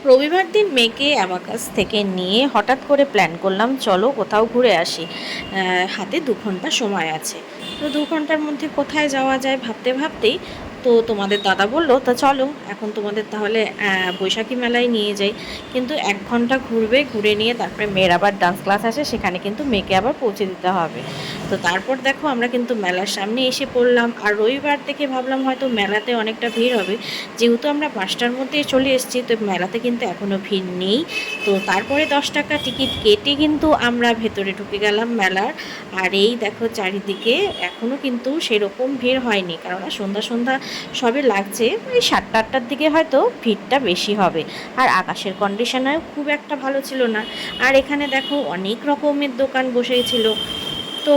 রবিবার দিন মেয়েকে অ্যাবাকাস থেকে নিয়ে হঠাৎ করে প্ল্যান করলাম, চলো কোথাও ঘুরে আসি। হাতে 2 ঘন্টা সময় আছে, তো 2 ঘন্টার মধ্যে কোথায় যাওয়া যায় ভাবতে ভাবতেই তো তোমাদের দাদা বললো, তা চলো এখন তোমাদের তাহলে বৈশাখী মেলায় নিয়ে যাই। কিন্তু 1 ঘন্টা ঘুরবে, ঘুরে নিয়ে তারপরে মেয়ের আবার ডান্স ক্লাস আছে, সেখানে কিন্তু মেয়েকে আবার পৌঁছে দিতে হবে। তো তারপর দেখো আমরা কিন্তু মেলার সামনে এসে পড়লাম। আর রবিবার থেকে ভাবলাম হয়তো মেলাতে অনেকটা ভিড় হবে, যেহেতু আমরা 5টার মধ্যে চলে এসেছি, তো মেলাতে কিন্তু এখনও ভিড় নেই। তো তারপরে 10 টাকা টিকিট কেটে কিন্তু আমরা ভেতরে ঢুকে গেলাম মেলার। আর এই দেখো চারিদিকে এখনও কিন্তু সেরকম ভিড় হয়নি, কেননা সন্ধ্যা সন্ধ্যা সবে লাগছে, ওই 7টা 8টার দিকে হয়তো ভিড়টা বেশি হবে। আর আকাশের কন্ডিশনও খুব একটা ভালো ছিল না। আর এখানে দেখো অনেক রকমের দোকান বসেছিল। তো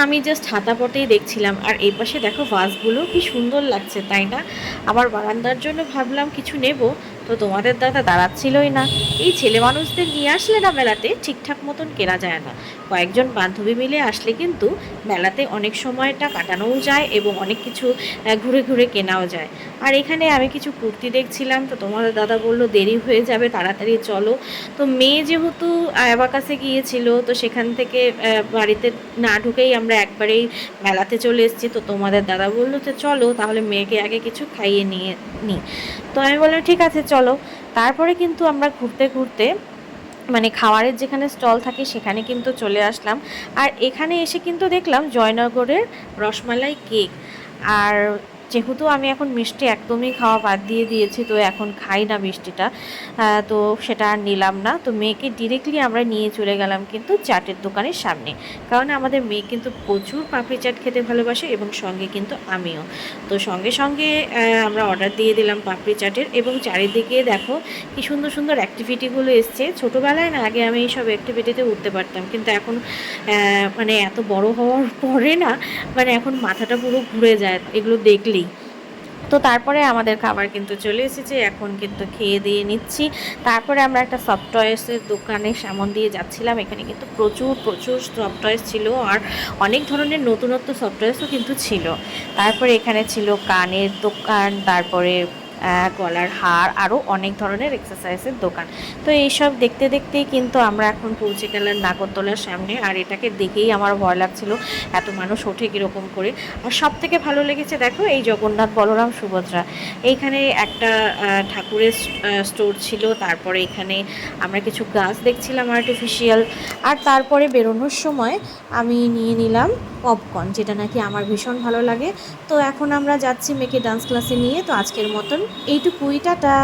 আমি জাস্ট হাতাপটেই দেখছিলাম। আর এই পাশে দেখো ভাসগুলো কি সুন্দর লাগছে, তাই না? আবার বারান্দার জন্য ভাবলাম কিছু নেব, তো তোমাদের দাদা দাঁড়াচ্ছিলই না। এই ছেলে মানুষদের নিয়ে আসলে না মেলাতে ঠিকঠাক মতন কেনা যায় না। কয়েকজন বান্ধবী মিলে আসলে কিন্তু মেলাতে অনেক সময়টা কাটানোও যায় এবং অনেক কিছু ঘুরে ঘুরে কেনাও যায়। আর এখানে আমি কিছু কুর্তি দেখছিলাম, তো তোমাদের দাদা বলল দেরি হয়ে যাবে, তাড়াতাড়ি চলো। তো মেয়ে যেহেতু অ্যাবাকাসে গিয়েছিল, তো সেখান থেকে বাড়িতে না ঢুকেই আমরা একবারেই মেলাতে চলে এসেছি। তো তোমাদের দাদা বললো যে চলো তাহলে মেয়েকে আগে কিছু খাইয়ে নিয়ে নিই। তো আমি বললাম ঠিক আছে চলো। তারপরে কিন্তু আমরা ঘুরতে ঘুরতে মানে খাওয়ারের যেখানে স্টল থাকে সেখানে কিন্তু চলে আসলাম। আর এখানে এসে কিন্তু দেখলাম জয়নগরের রসমালাই কেক। আর যেহেতু আমি এখন মিষ্টি একদমই খাওয়া বাদ দিয়ে দিয়েছি, তো এখন খাই না মিষ্টিটা, তো সেটা আর নিলাম না। তো মেয়েকে ডিরেক্টলি আমরা নিয়ে চলে গেলাম কিন্তু চাটের দোকানের সামনে, কারণ আমাদের মেয়ে কিন্তু প্রচুর পাপড়ি চাট খেতে ভালোবাসে এবং সঙ্গে কিন্তু আমিও। তো সঙ্গে সঙ্গে আমরা অর্ডার দিয়ে দিলাম পাপড়ি চাটের। এবং চারিদিকে দেখো কি সুন্দর সুন্দর অ্যাক্টিভিটিগুলো এসছে। ছোটোবেলায় না আগে আমি এইসব অ্যাক্টিভিটিতে উঠতে পারতাম, কিন্তু এখন মানে এত বড় হওয়ার পরে না, মানে এখন মাথাটা পুরো ঘুরে যায় এগুলো দেখলেই। তো তারপরে আমাদের খাবার কিন্তু চলে এসেছে, এখন কিন্তু খেয়ে দিয়ে নিচ্ছি। তারপরে আমরা একটা সফট টয়েসের দোকানের সামন দিয়ে যাচ্ছিলাম, এখানে কিন্তু প্রচুর প্রচুর সফট টয়েস ছিল। আর অনেক ধরনের নতুনত্ব সফট টয়েসও কিন্তু ছিল। তারপরে এখানে ছিল কানের দোকান, তারপরে গলার হার, আরও অনেক ধরনের এক্সারসাইজের দোকান। তো এইসব দেখতে দেখতেই কিন্তু আমরা এখন পৌঁছে গেলাম নাগরদোলার সামনে। আর এটাকে দেখেই আমার ভয় লাগছিল, এত মানুষ ওঠে কীরকম করে। আর সব থেকে ভালো লেগেছে দেখো এই জগন্নাথ বলরাম সুভদ্রা, এইখানে একটা ঠাকুরের স্টোর ছিল। তারপরে এখানে আমরা কিছু গাছ দেখছিলাম আর্টিফিশিয়াল। আর তারপরে বেরোনোর সময় আমি নিয়ে নিলাম পপকর্ন, যেটা নাকি আমার ভীষণ ভালো লাগে। তো এখন আমরা যাচ্ছি মেয়েকে ডান্স ক্লাসে নিয়ে। তো আজকের মতন এইটুকুই, টাটা।